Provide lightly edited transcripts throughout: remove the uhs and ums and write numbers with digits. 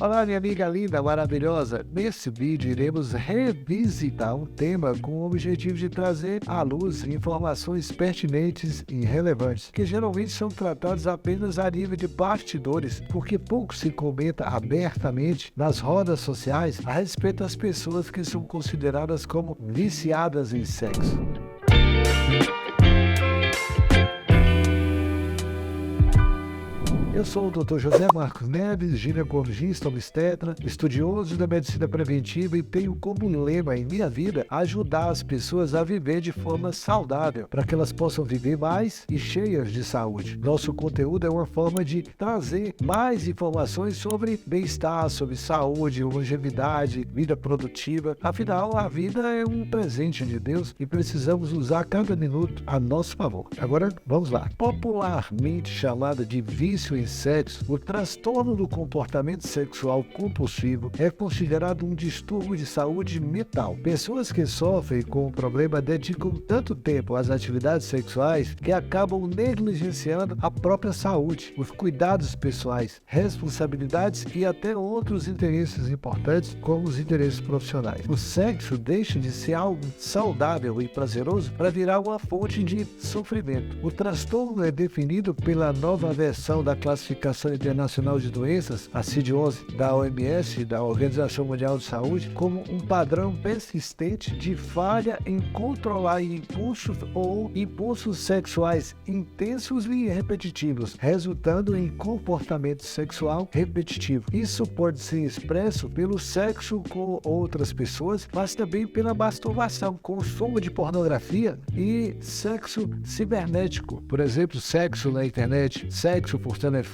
Olá, minha amiga linda, maravilhosa. Nesse vídeo, iremos revisitar um tema com o objetivo de trazer à luz informações pertinentes e relevantes, que geralmente são tratados apenas a nível de bastidores, porque pouco se comenta abertamente nas rodas sociais a respeito das pessoas que são consideradas como viciadas em sexo. Eu sou o Dr. José Marcos Neves, ginecologista obstetra, estudioso da medicina preventiva e tenho como lema em minha vida ajudar as pessoas a viver de forma saudável, para que elas possam viver mais e cheias de saúde. Nosso conteúdo é uma forma de trazer mais informações sobre bem-estar, sobre saúde, longevidade, vida produtiva. Afinal, a vida é um presente de Deus e precisamos usar cada minuto a nosso favor. Agora, vamos lá. Popularmente chamada de vício em sexo, o transtorno do comportamento sexual compulsivo é considerado um distúrbio de saúde mental. Pessoas que sofrem com o problema dedicam tanto tempo às atividades sexuais que acabam negligenciando a própria saúde, os cuidados pessoais, responsabilidades e até outros interesses importantes, como os interesses profissionais. O sexo deixa de ser algo saudável e prazeroso para virar uma fonte de sofrimento. O transtorno é definido pela nova versão da Classificação Internacional de Doenças, a CID-11, da OMS, da Organização Mundial de Saúde, como um padrão persistente de falha em controlar impulsos sexuais intensos e repetitivos, resultando em comportamento sexual repetitivo. Isso pode ser expresso pelo sexo com outras pessoas, mas também pela masturbação, consumo de pornografia e sexo cibernético, por exemplo, sexo na internet, sexo por telefone,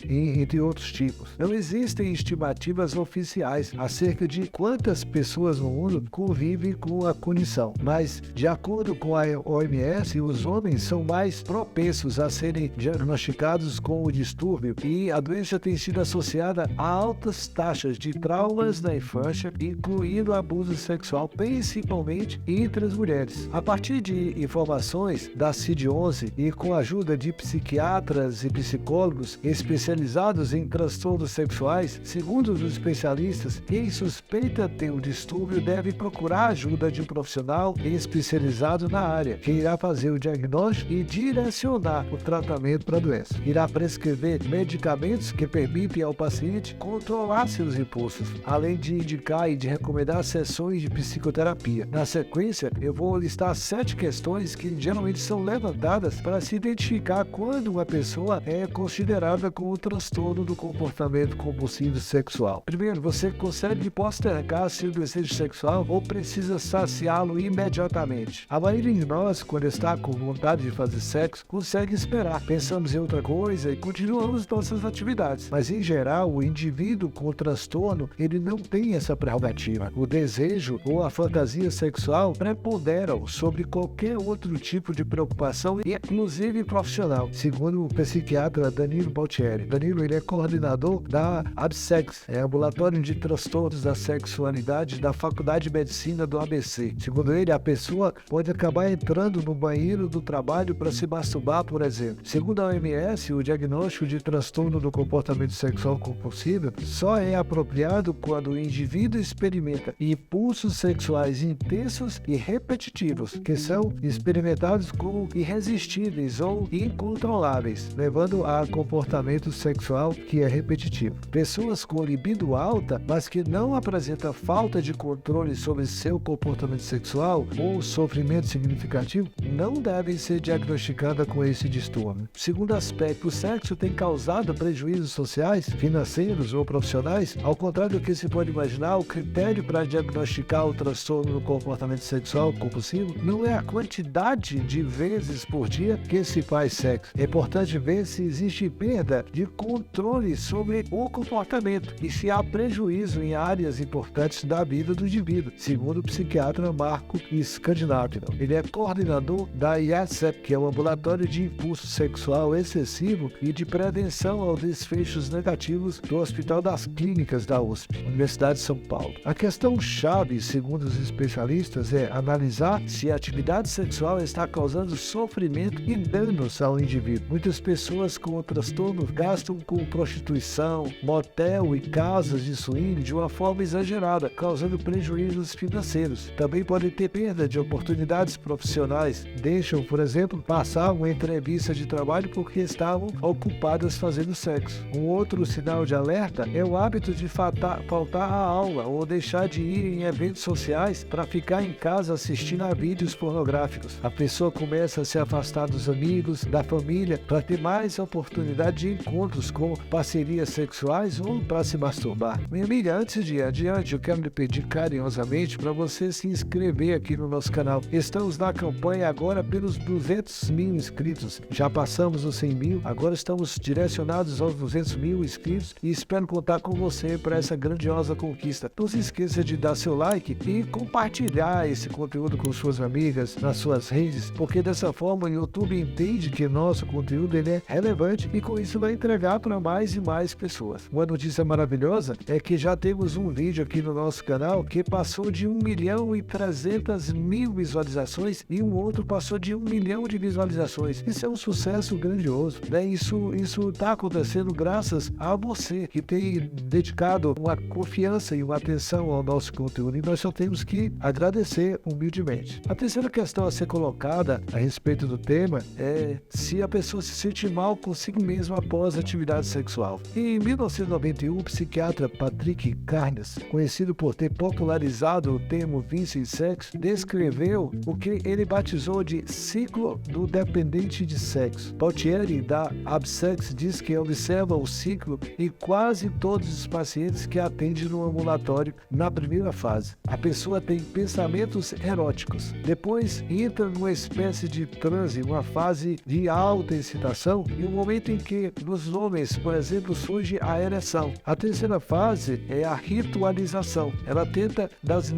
e entre outros tipos. Não existem estimativas oficiais acerca de quantas pessoas no mundo convivem com a condição, mas, de acordo com a OMS, os homens são mais propensos a serem diagnosticados com o distúrbio e a doença tem sido associada a altas taxas de traumas na infância, incluindo abuso sexual, principalmente entre as mulheres. A partir de informações da CID-11 e com a ajuda de psiquiatras e psicólogos especializados em transtornos sexuais, segundo os especialistas, quem suspeita ter o distúrbio deve procurar a ajuda de um profissional especializado na área, que irá fazer o diagnóstico e direcionar o tratamento para a doença. Irá prescrever medicamentos que permitem ao paciente controlar seus impulsos, além de indicar e de recomendar sessões de psicoterapia. Na sequência, eu vou listar 7 questões que geralmente são levantadas para se identificar quando uma pessoa é considerada com o transtorno do comportamento compulsivo sexual. Primeiro, você consegue postergar seu desejo sexual ou precisa saciá-lo imediatamente? A maioria de nós, quando está com vontade de fazer sexo, consegue esperar. Pensamos em outra coisa e continuamos nossas atividades. Mas, em geral, o indivíduo com o transtorno, ele não tem essa prerrogativa. O desejo ou a fantasia sexual preponderam sobre qualquer outro tipo de preocupação, inclusive profissional, segundo o psiquiatra Danilo Baltieri. Danilo, ele é coordenador da ABSEX, Ambulatório de Transtornos da Sexualidade da Faculdade de Medicina do ABC. Segundo ele, a pessoa pode acabar entrando no banheiro do trabalho para se masturbar, por exemplo. Segundo a OMS, o diagnóstico de transtorno do comportamento sexual compulsivo só é apropriado quando o indivíduo experimenta impulsos sexuais intensos e repetitivos, que são experimentados como irresistíveis ou incontroláveis, levando a comportamento sexual que é repetitivo. Pessoas com libido alta, mas que não apresentam falta de controle sobre seu comportamento sexual ou sofrimento significativo, não devem ser diagnosticadas com esse distúrbio. Segundo aspecto, o sexo tem causado prejuízos sociais, financeiros ou profissionais? Ao contrário do que se pode imaginar, o critério para diagnosticar o transtorno do comportamento sexual compulsivo não é a quantidade de vezes por dia que se faz sexo. É importante ver se existe perda de controle sobre o comportamento e se há prejuízo em áreas importantes da vida do indivíduo, segundo o psiquiatra Marco Scandinavio. Ele é coordenador da IASEP, que é o Ambulatório de Impulso Sexual Excessivo e de Prevenção aos Desfechos Negativos do Hospital das Clínicas da USP, Universidade de São Paulo. A questão chave, segundo os especialistas, é analisar se a atividade sexual está causando sofrimento e danos ao indivíduo. Muitas pessoas com o transtorno transtorno gastam com prostituição, motel e casas de swing de uma forma exagerada, causando prejuízos financeiros. Também podem ter perda de oportunidades profissionais. Deixam, por exemplo, passar uma entrevista de trabalho porque estavam ocupadas fazendo sexo. Um outro sinal de alerta é o hábito de faltar à aula ou deixar de ir em eventos sociais para ficar em casa assistindo a vídeos pornográficos. A pessoa começa a se afastar dos amigos, da família, para ter mais oportunidade de encontros com parcerias sexuais ou para se masturbar. Minha amiga, antes de ir adiante, eu quero lhe pedir carinhosamente para você se inscrever aqui no nosso canal. Estamos na campanha agora pelos 200 mil inscritos. Já passamos os 100 mil, agora estamos direcionados aos 200 mil inscritos e espero contar com você para essa grandiosa conquista. Não se esqueça de dar seu like e compartilhar esse conteúdo com suas amigas nas suas redes, porque dessa forma o YouTube entende que nosso conteúdo ele é relevante e com isso vai entregar para mais e mais pessoas. Uma notícia maravilhosa é que já temos um vídeo aqui no nosso canal que passou de 1.300.000 visualizações e um outro passou de 1 milhão de visualizações. Isso é um sucesso grandioso, né? Isso está acontecendo graças a você que tem dedicado uma confiança e uma atenção ao nosso conteúdo e nós só temos que agradecer humildemente. A terceira questão a ser colocada a respeito do tema é se a pessoa se sente mal consigo mesma após a atividade sexual. Em 1991, o psiquiatra Patrick Carnes, conhecido por ter popularizado o termo vício em sexo, descreveu o que ele batizou de ciclo do dependente de sexo. Pautieri, da Absex, diz que observa o ciclo em quase todos os pacientes que atende no ambulatório na primeira fase. A pessoa tem pensamentos eróticos, depois entra numa espécie de transe, uma fase de alta excitação e um momento em que nos homens, por exemplo, surge a ereção. A terceira fase é a ritualização. Ela tenta das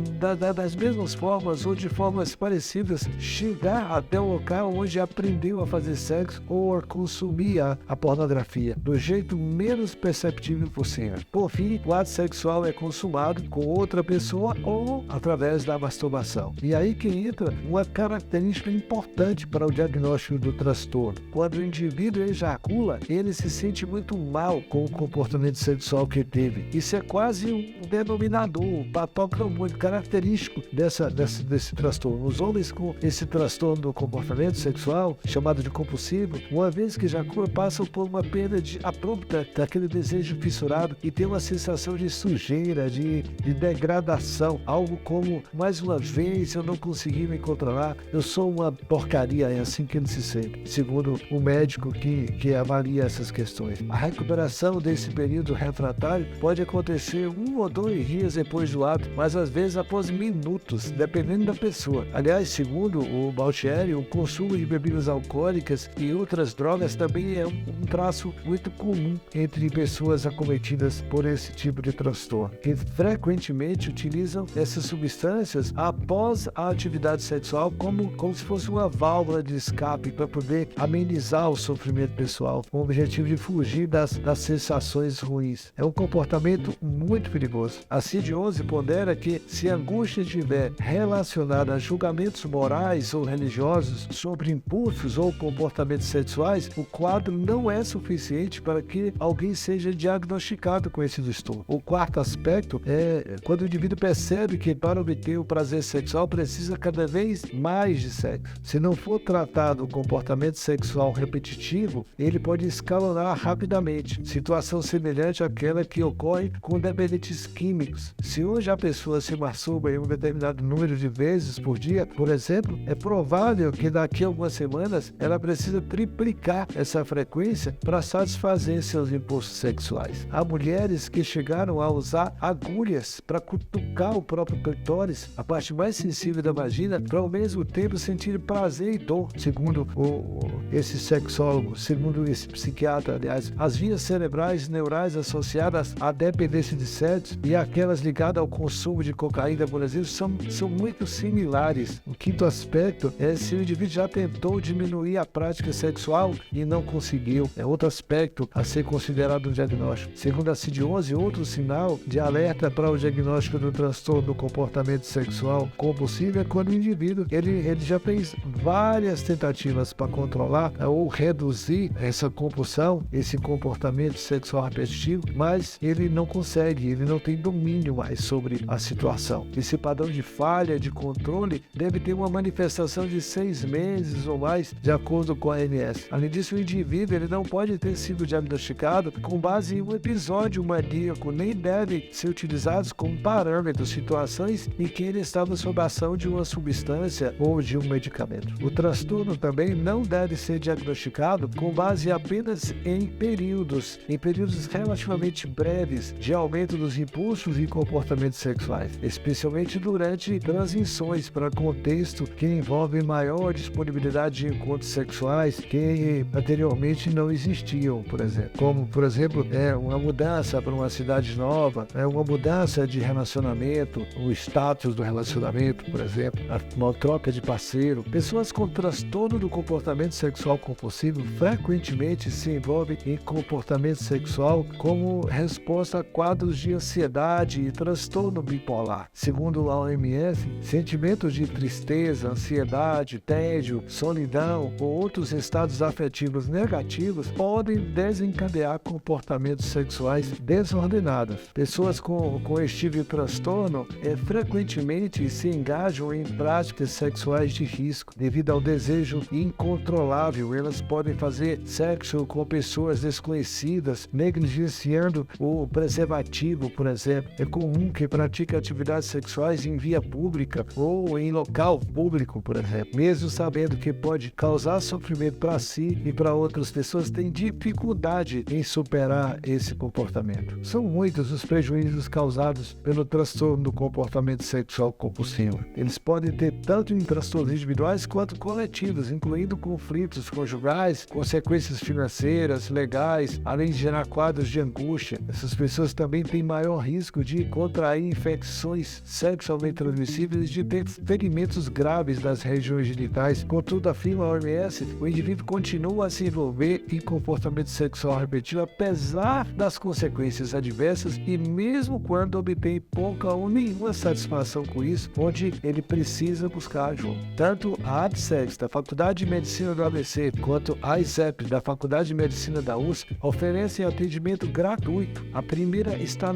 mesmas formas ou de formas parecidas chegar até o local onde aprendeu a fazer sexo ou a consumir a pornografia, do jeito menos perceptível possível. Por fim, o ato sexual é consumado com outra pessoa ou através da masturbação. E aí que entra uma característica importante para o diagnóstico do transtorno. Quando o indivíduo ejacula, ele se sente muito mal com o comportamento sexual que teve. Isso é quase um denominador, um patógrafo muito característico desse transtorno. Os homens com esse transtorno do comportamento sexual, chamado de compulsivo, uma vez que ejaculam, passam por uma perda abrupta daquele desejo fissurado e tem uma sensação de sujeira, de degradação, algo como, mais uma vez, eu não consegui me controlar, eu sou uma porcaria, é assim que ele se sente, segundo o médico que avalia essas questões. A recuperação desse período refratário pode acontecer 1 ou 2 dias depois do ato, mas às vezes após minutos, dependendo da pessoa. Aliás, segundo o Pautieri, o consumo de bebidas alcoólicas e outras drogas também é um traço muito comum entre pessoas acometidas por esse tipo de transtorno, que frequentemente utilizam essas substâncias após a atividade sexual como se fosse uma válvula de escape para poder amenizar o sofrimento pessoal, com o objetivo de fugir das sensações ruins. É um comportamento muito perigoso. A CID-11 pondera que se a angústia estiver relacionada a julgamentos morais ou religiosos sobre impulsos ou comportamentos sexuais, o quadro não é suficiente para que alguém seja diagnosticado com esse distúrbio. O quarto aspecto é quando o indivíduo percebe que para obter o prazer sexual precisa cada vez mais de sexo. Se não for tratado o comportamento sexual repetitivo, ele pode escalonar rapidamente, situação semelhante àquela que ocorre com dependentes químicos. Se hoje a pessoa se masturba em um determinado número de vezes por dia, por exemplo, é provável que daqui a algumas semanas ela precisa triplicar essa frequência para satisfazer seus impulsos sexuais. Há mulheres que chegaram a usar agulhas para cutucar o próprio clitóris, a parte mais sensível da vagina, para ao mesmo tempo sentir prazer e dor, segundo esse sexólogo, segundo esse psiquiatra, aliás. As vias cerebrais e neurais associadas à dependência de sexo e aquelas ligadas ao consumo de cocaína, por exemplo, são muito similares. O quinto aspecto é se o indivíduo já tentou diminuir a prática sexual e não conseguiu. É outro aspecto a ser considerado um diagnóstico. Segundo a CID-11, outro sinal de alerta para o diagnóstico do transtorno do comportamento sexual compulsivo é quando o indivíduo ele já fez várias tentativas para controlar ou reduzir essa compulsão compulsão, esse comportamento sexual repetitivo, mas ele não consegue, ele não tem domínio mais sobre a situação. Esse padrão de falha, de controle, deve ter uma manifestação de 6 meses ou mais, de acordo com a ANS. Além disso, o indivíduo ele não pode ter sido diagnosticado com base em um episódio maníaco, nem deve ser utilizados como parâmetros, situações em que ele estava sob a ação de uma substância ou de um medicamento. O transtorno também não deve ser diagnosticado com base apenas em períodos relativamente breves de aumento dos impulsos e comportamentos sexuais, especialmente durante transições para contexto que envolvem maior disponibilidade de encontros sexuais que anteriormente não existiam, por exemplo. Como, por exemplo, uma mudança para uma cidade nova, uma mudança de relacionamento, o status do relacionamento, por exemplo, uma troca de parceiro. Pessoas com transtorno do comportamento sexual compulsivo frequentemente se envolvem em comportamento sexual como resposta a quadros de ansiedade e transtorno bipolar. Segundo a OMS, sentimentos de tristeza, ansiedade, tédio, solidão ou outros estados afetivos negativos podem desencadear comportamentos sexuais desordenados. Pessoas com este tipo de transtorno frequentemente se engajam em práticas sexuais de risco devido ao desejo incontrolável. Elas podem fazer sexo com pessoas desconhecidas, negligenciando o preservativo, por exemplo. É comum que pratique atividades sexuais em via pública ou em local público, por exemplo. Mesmo sabendo que pode causar sofrimento para si e para outras pessoas, têm dificuldade em superar esse comportamento. São muitos os prejuízos causados pelo transtorno do comportamento sexual compulsivo. Eles podem ter tanto em transtornos individuais quanto coletivos, incluindo conflitos conjugais, consequências financeiras, legais, além de gerar quadros de angústia. Essas pessoas também têm maior risco de contrair infecções sexualmente transmissíveis e de ter ferimentos graves nas regiões genitais. Contudo, afirma a OMS, o indivíduo continua a se envolver em comportamento sexual repetitivo apesar das consequências adversas e mesmo quando obtém pouca ou nenhuma satisfação com isso, onde ele precisa buscar ajuda. Tanto a ABSEX, da Faculdade de Medicina do ABC, quanto a ISEP, da Faculdade de Medicina da USP, oferecem atendimento gratuito. A primeira está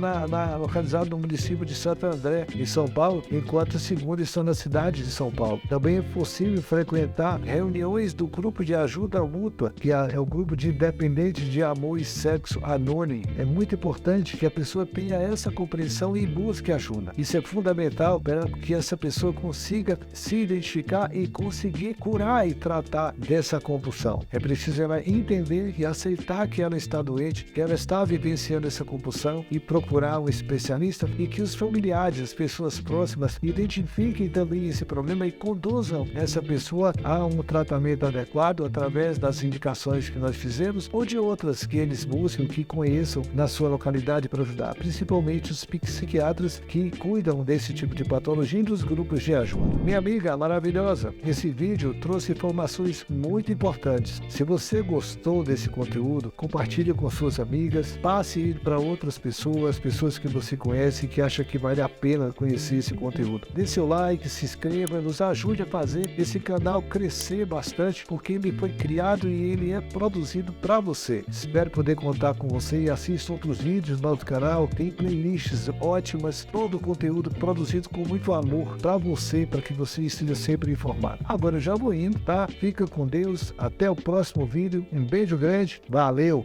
localizada no município de Santo André, em São Paulo, enquanto a segunda está na cidade de São Paulo. Também é possível frequentar reuniões do grupo de ajuda mútua, que é o grupo de independentes de amor e sexo anônimo. É muito importante que a pessoa tenha essa compreensão e busque ajuda. Isso é fundamental para que essa pessoa consiga se identificar e conseguir curar e tratar dessa compulsão. É preciso ela entender e aceitar que ela está doente, que ela está vivenciando essa compulsão e procurar um especialista e que os familiares, as pessoas próximas, identifiquem também esse problema e conduzam essa pessoa a um tratamento adequado através das indicações que nós fizemos ou de outras que eles buscam, que conheçam na sua localidade para ajudar, principalmente os psiquiatras que cuidam desse tipo de patologia e dos grupos de ajuda. Minha amiga maravilhosa, esse vídeo trouxe informações muito importantes. Se você gostou desse conteúdo, compartilhe com suas amigas, passe para outras pessoas que você conhece e que acha que vale a pena conhecer esse conteúdo. Dê seu like, se inscreva, nos ajude a fazer esse canal crescer bastante, porque ele foi criado e ele é produzido para você. Espero poder contar com você e assista outros vídeos no nosso canal. Tem playlists ótimas, todo o conteúdo produzido com muito amor para você, para que você esteja sempre informado. Agora eu já vou indo, tá? Fica com Deus, até o próximo vídeo. Um beijo grande, valeu!